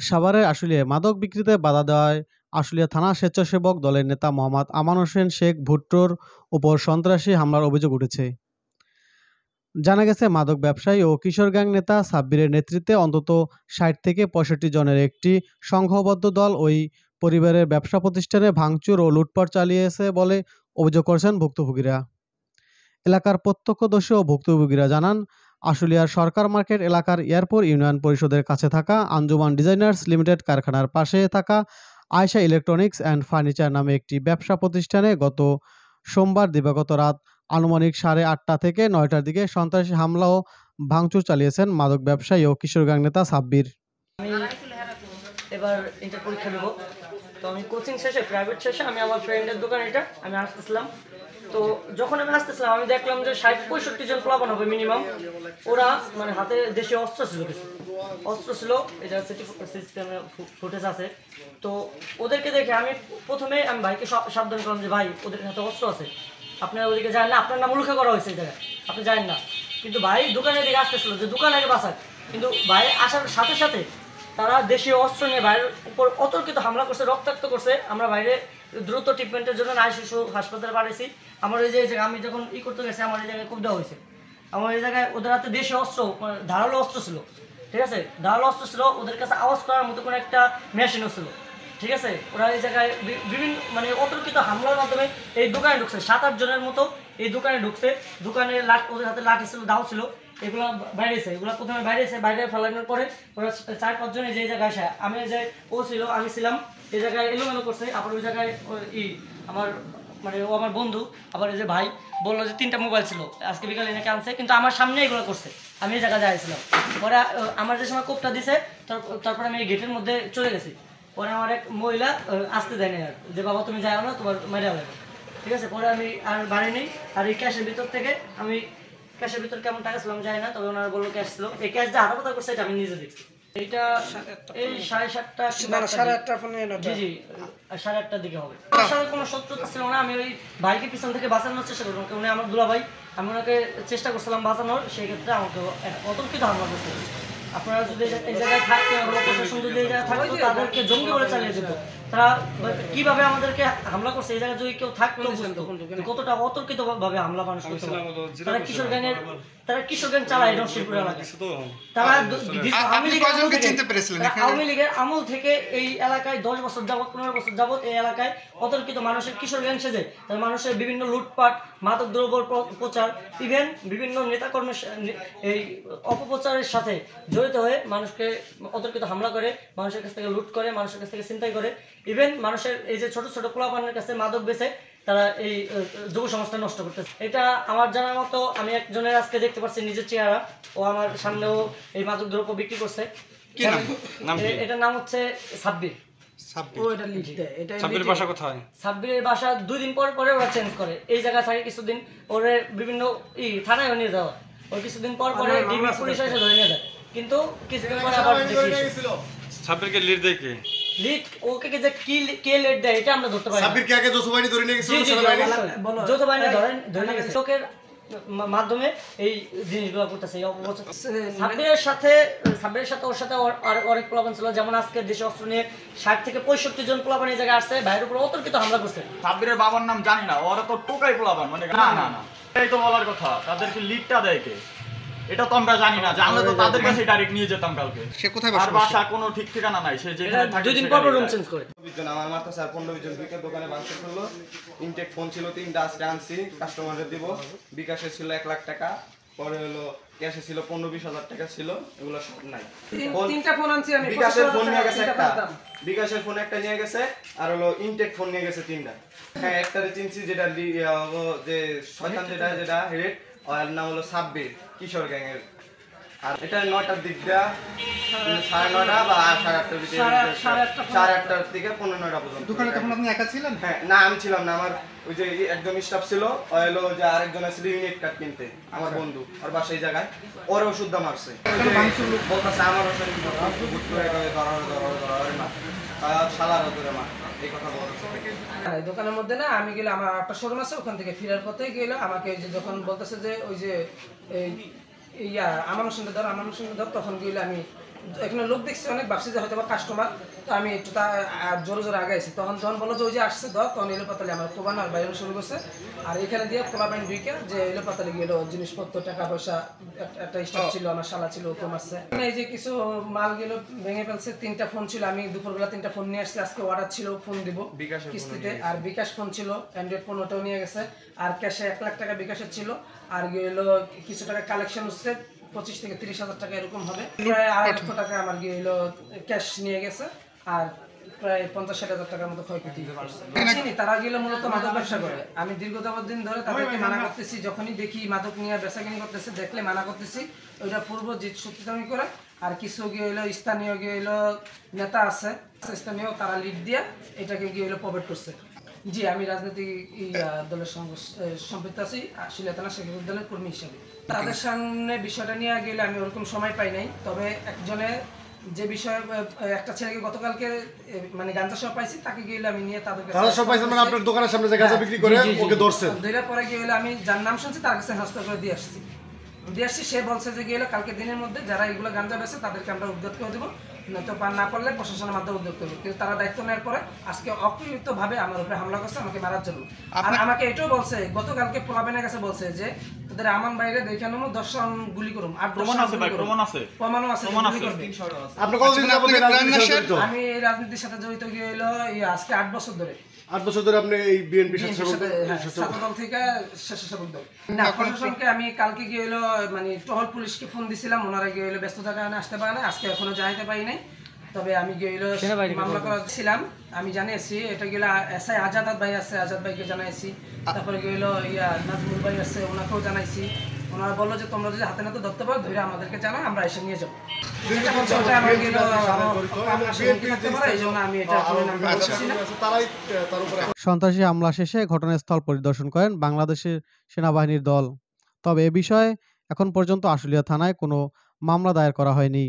সাভারের আশুলিয়ায় মাদক বিক্রিতে বাধা দেওয়ায় আশুলিয়া থানা স্বেচ্ছাসেবক দলের নেতা মোহাম্মদ আমান হোসেন শেখ ভুট্টোর উপর সন্ত্রাসী হামলার অভিযোগ উঠেছে। জানা গেছে, মাদক ব্যবসায়ী ও কিশোর গ্যাং নেতা সাব্বিরের নেতৃত্বে অন্তত ৬০ থেকে ৬৫ জনের একটি সংঘবদ্ধ দল ওই পরিবারের ব্যবসা প্রতিষ্ঠানে ভাঙচুর ও লুটপাট চালিয়েছে বলে অভিযোগ করেছেন ভুক্তভোগীরা। এলাকার প্রত্যক্ষদর্শী ও ভুক্তভোগীরা জানান, আশুলিয়ার সরকার মার্কেট এলাকার এয়ারপোর্ট ইউনিয়ন পরিষদের কাছে থাকা আঞ্জুমান ডিজাইনার্স লিমিটেড কারখানার পাশে থাকা আয়েশা ইলেকট্রনিক্স অ্যান্ড ফার্নিচার নামে একটি ব্যবসা প্রতিষ্ঠানে গত সোমবার দিবাগত রাত আনুমানিক 8:30 থেকে 9টার দিকে সন্ত্রাসী হামলা ও ভাঙচুর চালিয়েছেন মাদক ব্যবসায়ী ও কিশোর গ্যাং নেতা সাব্বির। এবার ইন্টার পরীক্ষা দেবো, তো আমি কোচিং শেষে প্রাইভেট শেষে আমি আমার ফ্রেন্ডের দোকান এটা আমি আসতেছিলাম। তো যখন আমি আসতেছিলাম আমি দেখলাম যে ৬০-৬৫ জন প্লাবন হবে মিনিমাম। ওরা মানে হাতে দেশীয় অস্ত্র ছিল, কিছু অস্ত্র ছিল, এটা সিস্টেমে ফুটেজ আছে। তো ওদেরকে দেখে আমি প্রথমে ভাইকে সাবধান করলাম যে ভাই ওদের হাতে অস্ত্র আছে, আপনারা ওদিকে যান না, আপনার নাম উল্লেখ করা হয়েছে এই জায়গায়, আপনি যান না। কিন্তু ভাই দোকানের দিকে আসতেছিল যে দোকান আগে বাঁচাক, কিন্তু ভাই আসার সাথে সাথে তারা দেশীয় অস্ত্র নিয়ে বাইরের উপর অতর্কিত হামলা করছে, রক্তাক্ত করছে। আমরা বাইরে দ্রুত ট্রিটমেন্টের জন্য নারী শিশু হাসপাতালে পাঠিয়েছি। আমার এই যে আমি যখন করতে গেছি আমার এই জায়গায় খুব দেওয়া হয়েছে। আমার এই জায়গায় ওদের হাতে দেশীয় অস্ত্র ধারালো অস্ত্র ছিল, ঠিক আছে, ধারালো অস্ত্র ছিল, ওদের কাছে আওয়াজ করার মতো কোনো একটা মেশিনও ছিল, ঠিক আছে। ওরা এই জায়গায় বিভিন্ন মানে অতর্কিত হামলার মাধ্যমে এই দোকানে ঢুকছে, 7-8 জনের মতো এই দোকানে ঢুকছে। দোকানে ওদের হাতে লাঠি ছিল, দাও ছিল, এগুলো বাইরেছে, এগুলো প্রথমে বাইরেছে, বাইরে ফেলানোর পরে ওরা 4-5 জনে যে জায়গায় আসে, আমি যে ও ছিল আমি ছিলাম এই জায়গায় এলোমেলো করছে। আবার ওই জায়গায় আমার মানে ও আমার বন্ধু, আবার এই যে ভাই বললো যে 3টা মোবাইল ছিল আজকে বিকালে এনেকে আনছে, কিন্তু আমার সামনে এগুলো করছে, আমি এই জায়গায় যাইছিলাম। পরে আমার যে সময় কোপটা দিছে তারপরে আমি এই গেটের মধ্যে চলে গেছি। পরে আমার এক মহিলা আসতে দেয়নি আর, যে বাবা তুমি যাও না, তোমার মেরে লাগবে, ঠিক আছে। পরে আমি আর বাড়ি নেই, আর এই ক্যাশের ভিতর থেকে আমি ক্যাশের ভিতর কেমন টাকা ছিল আমি জানি না, তবে ওনারা বললো ক্যাশ ছিল। এই ক্যাশ যে হাতে কথা করছে এটা আমি নিজে দেখছি। এইটা এই 7:30টা জি জি 8:30টার দিকে হবে। আমার সাথে কোনো শত্রুতা ছিল না, আমি ওই ভাইকে পিছন থেকে বাঁচানোর চেষ্টা করলাম, উনি আমার দুলা ভাই, আমি ওনাকে চেষ্টা করছিলাম বাঁচানোর, সেই ক্ষেত্রে আমাকে অতর্কিত হামলা করতে। আপনারা যদি এই জায়গায় থাকতেন, প্রশাসন যদি এই জায়গায় থাকতো তাদেরকে জঙ্গি বলে চালিয়ে যেত। তারা কিভাবে আমাদেরকে হামলা করছে, এই জায়গায় যদি কেউ থাকতো কতটা অতর্কিত ভাবে হামলা মানুষ করতে পারে। তারা কিশোর গ্যাং চালায় নরসিংপুর এলাকায়। তারা আওয়ামী লীগের আমল থেকে এই এলাকায় 10 বছর যাবত 15 বছর যাবত এই এলাকায় অতর্কিত মানুষের কিশোর গ্যাং সেজে মানুষের বিভিন্ন লুটপাট, মাদক দ্রব্য প্রচার, ইভেন বিভিন্ন নেতাকর্মের এই অপপ্রচারের সাথে জড়িত হয়ে মানুষকে অতর্কিত হামলা করে, মানুষের কাছ থেকে লুট করে, মানুষের কাছ থেকে ছিনতাই করে, ইভেন মানুষের এই যে ছোট ছোট পোলাপানের কাছে মাদক বেচে তারা এই যুব সমাজটা নষ্ট করতেছে। এটা আমার জানার মতো আমি একজনের আজকে দেখতে পাচ্ছি নিজের চেহারা, ও আমার সামনেও এই মাদক দ্রব্য বিক্রি করছে। এটার নাম হচ্ছে সাব্বির। সাব্বিরের বাসা 2 দিন পর পরে ওরা চেঞ্জ করে, এই জায়গা থাকে কিছুদিন, ওরে বিভিন্ন থানায় নিয়ে যাওয়া, ওই কিছুদিন পর পরে পুলিশ এসে ধরে নিয়ে যায়, কিন্তু কিছুদিন পরে আবার সাব্বিরকে লিড দেয় কে? লিড ওকে যে কে লিড দেয় এটা আমরা ধরতে পারি। সাব্বিরকে আগে যৌথ বাহিনী ধরে নিয়ে গেছে, যৌথ বাহিনী ধরে নিয়ে গেছে, লোকের মাধ্যমে এই জিনিসগুলো করতেছে। এই অপপ্রচার সাব্বিরের সাথে ওর সাথে অনেক প্লাবন ছিল, যেমন আজকে দেশে অস্ত্র নিয়ে 60 থেকে 65 জন প্লাবন এই জায়গায় আসছে, বাইরের উপর অতর্কিত হামলা করছে। সাব্বিরের বাবার নাম জানি না, ওরা তো টোকাই প্লাবন, মানে না এই তো বলার কথা, তাদেরকে লিডটা দেয় কে এটা তো আমরা জানি না, জানলে তো তাদের কাছে ডাইরেক্ট নিয়ে যেতাম কালকে। সে কোথায় বাসা কোনো ঠিক ঠিকানা নাই, সে যেখানে থাকে 2 দিন পর রুম চেঞ্জ করে। 20 জন আমার মাথা স্যার 15-20 জন ঢুকে দোকানে ভাঙচুর করলো। ইনটেক ফোন ছিল 3টা আজকে আনছি, কাস্টমারদের দিব। বিকাশে ছিল 1 লাখ টাকা, পরে হলো ক্যাশে ছিল 15-20 হাজার টাকা ছিল, এগুলো সব নাই। 3টা ফোন আনছি আমি, বিকাশের ফোন নিয়ে গেছে একটা, বিকাশের ফোন একটা নিয়ে গেছে, আর হলো ইনটেক ফোন নিয়ে গেছে 3টা। হ্যাঁ, একটারে চিনছি যেটা যে শয়তান যেটা হেড, আর নাম হলো সাব্বির, কিশোর গ্যাং এর। আর এটা 9টার দিক দিয়া 9:30 বা 8:30টার ভিতরে, 8:30টার থেকে 9:30 পর্যন্ত দোকানে তখন আপনি একা ছিলেন? হ্যাঁ, না আমি ছিলাম না, আমার ওই যে একজন স্টাফ ছিল, হলো যে আরেকজন আছে ইউনিট কার্ড কিনতে, আমার বন্ধু, আর বাসা এই জায়গায়, ওর ওষুধ মারছে বলতেছে আমার ওষুধ না শালার ধরে মা, এই কথা বলতেছে। দোকানের মধ্যে না আমি গেলে আমার একটা শোরুম আছে, ওখান থেকে ফেরার পথে গেলে আমাকে ওই যে যখন বলতেছে যে ওই যে আমার সঙ্গে ধর তখন গেলে আমি এখানে লোক দেখছি অনেক, ভাবছি যে হয়তো বা কাস্টমার, তো আমি একটু জোরে জোরে আগাইছি। তখন যখন বলো যে ওই যে আসছে তখন এলো পাতালে আমার কোবান আর বাইরে শুরু করছে। আর এখানে দিয়ে পোলা বাইন দুইকে যে এলো পাতালে গেল জিনিসপত্র টাকা পয়সা একটা স্টক ছিল, আমার শালা ছিল, ও মারছে। এই যে কিছু মাল গেলো ভেঙে ফেলছে। 3টা ফোন ছিল, আমি দুপুরবেলা 3টা ফোন নিয়ে আসছি, আজকে অর্ডার ছিল ফোন দিব কিস্তিতে। আর বিকাশ ফোন ছিল, অ্যান্ড্রয়েড ফোন ওটাও নিয়ে গেছে। আর ক্যাশে 1 লাখ টাকা বিকাশের ছিল। আর গেলো কিছু টাকা কালেকশন হচ্ছে 25 থেকে 30,000 টাকা এরকম হবে। প্রায় 2.5 লক্ষ টাকা আমার গেলো ক্যাশ নিয়ে গেছে। আর প্রায় 50-60,000 টাকার মতো ক্ষয়ক্ষতি চিনি। তারা গেলে মূলত মাদক ব্যবসা করে। আমি দীর্ঘতাবৎ দিন ধরে তাদেরকে মানা করতেছি, যখনই দেখি মাদক নিয়ে বেচাকিনি করতেছে দেখলে মানা করতেছি, ওইটা পূর্ব জিত সত্যিতামি করে। আর কিছু গিয়ে হলো স্থানীয় গিয়ে হলো নেতা আছে, স্থানীয় তারা লিড দিয়ে এটাকে গিয়ে হলো প্রবেট করছে। জি, আমি রাজনৈতিক দলের সঙ্গে সম্পৃক্ত আছি, সিলেট থানা শেখ দলের কর্মী হিসেবে। তাদের সামনে বিষয়টা নিয়ে গেলে আমি ওরকম সময় পাই নাই। তবে একজনে যে বিষয়ে একটা ছেলেকে গতকালকে মানে গাঁজা সহ পাইছি, তাকে গিয়ে আমি নিয়ে তাদের কাছে আপনার দোকানের সামনে যে গাঁজা বিক্রি করে ওকে ধরছেন। ধরে পরে গিয়ে আমি যার নাম শুনছি তার কাছে হস্তান্তর করে দিয়ে আসছি। সে বলছে যে গিয়ে কালকে দিনের মধ্যে যারা এগুলো গাঁজা বেছে তাদেরকে আমরা উদ্যোগ করে দেবো, নয়তো না করলে প্রশাসনের মাধ্যমে উদ্যোগ করবো। কিন্তু তারা দায়িত্ব নেওয়ার পরে আজকে অকৃতভাবে আমার উপরে হামলা করছে, আমাকে মারার জন্য। আর আমাকে এটাও বলছে, গতকালকে পোলাবেনের কাছে বলছে যে তোদের আমান বাইরে দেখে নেবো, 10 রাউন্ড গুলি করুম। আর প্রমাণ আছে ভাই, প্রমাণ আছে, প্রমাণও আছে। আপনি কতদিন যাবত এই রাজনীতির সাথে জড়িত? আমি এই রাজনীতির সাথে জড়িত গিয়ে হলো আজকে 8 বছর ধরে। 8 বছর ধরে আপনি এই বিএনপি ছাত্রদল থেকে স্বেচ্ছাসেবক দল। না, প্রশাসনকে আমি কালকে গিয়ে হলো মানে টহল পুলিশকে ফোন দিছিলাম, ওনারা গিয়ে হলো ব্যস্ততার কারণে আসতে পারে না, আজকে এখনো জানাইতে পারি নাই। তবে আমি গিয়ে হলো মামলা করেছিলাম, আমি জানিয়েছি। এটা গেলে এসআই আজাদ ভাই আছে, আজাদ ভাইকে জানাইছি। তারপরে গিয়ে হলো নাজমুল ভাই আছে, ওনাকেও জানাইছি। ওনারা বললো যে তোমরা যদি হাতে নাতে ধরতে পারো ধরে আমাদেরকে জানাও, আমরা এসে নিয়ে যাবো। সন্ত্রাসী হামলা শেষে ঘটনাস্থল পরিদর্শন করেন বাংলাদেশের সেনাবাহিনীর দল। তবে এ বিষয়ে এখন পর্যন্ত আশুলিয়া থানায় কোনো মামলা দায়ের করা হয়নি।